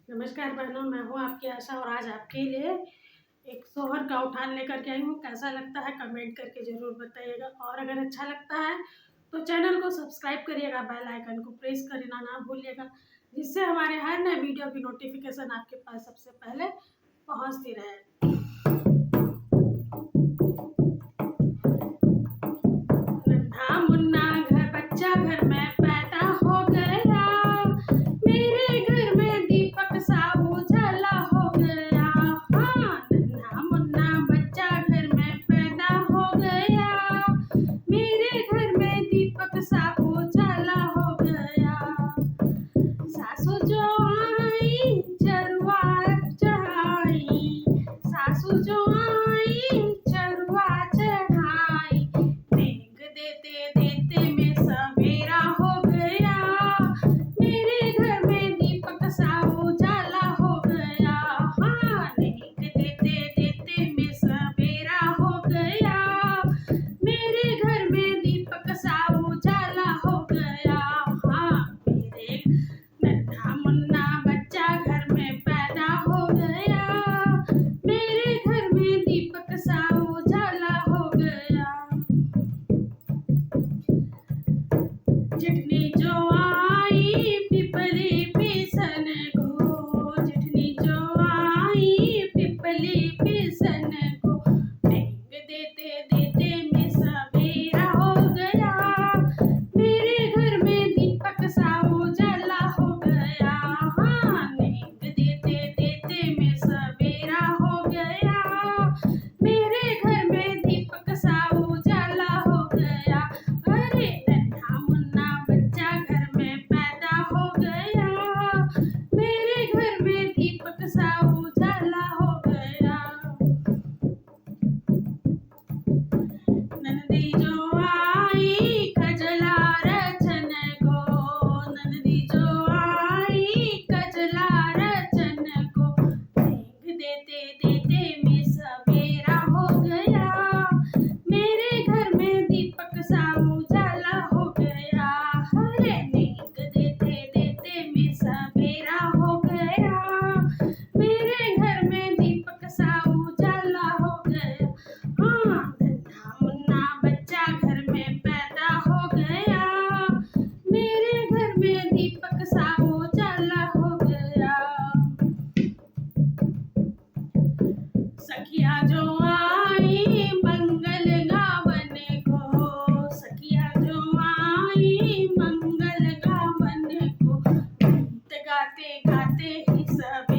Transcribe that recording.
नमस्कार बहनों, मैं हूँ आपकी आशा और आज आपके लिए एक सोहर का उठान लेकर के आई हूँ। कैसा लगता है कमेंट करके ज़रूर बताइएगा और अगर अच्छा लगता है तो चैनल को सब्सक्राइब करिएगा, बेल आइकन को प्रेस करना ना भूलिएगा, जिससे हमारे हर नए वीडियो की नोटिफिकेशन आपके पास सबसे पहले पहुँचती रहे। नन्हा मुन्ना घर बच्चा घर में पैदा हो गया, मेरे घर में दीपक सा उजाला हो गया। हाँ, नन्हा मुन्ना बच्चा घर में पैदा हो गया, मेरे घर में दीपक सा उजाला हो गया। सासू जो आई चरवा चढ़ाई, सासू जो आई चरवा चढ़ाई, देख देते देते में सवेरा हो गया, मेरे घर में दीपक सा उजाला हो गया। हाँ, देख देते देते में सवेरा हो गया, मेरे घर में दीपक सा उजाला हो गया। हाँ, मेरे नन्हा मुन्ना बच्चा घर में पैदा हो गया, मेरे घर में दीपक सा उजाला हो गया। जितनी जो आई पिपली पीसन को, जितनी जो आई पिपली पीसन को, फेंक देते देते में सवेरा हो गया, मेरे घर में दीपक सा उजाला हो गया। हाँ, फेंक देते देते में सवेरा हो गया, मेरे घर में दीपक सा उजाला हो गया। अरे नन्हा मुन्ना बच्चा घर में पैदा हो गया, मेरे घर में दीपक सा उजाला हो गया। नंदी जो आई कजला रचन को, नंदी जो आई कजला रचन को, फेंक देते देते में सवेरा हो गया, मेरे घर में दीपक सा उजाला हो गया। अरे फेंक देते देते में सवेरा हो गया, मेरे घर में दीपक सा उजाला हो गया। हाँ, नन्हा मुन्ना बच्चा घर में पैदा हो गया, मेरे घर में दीपक सा उजाला हो गया। सखिया जो आई मंगल गावन को, सखिया जो आई मंगल गावन को, गीत गाते गाते ही सब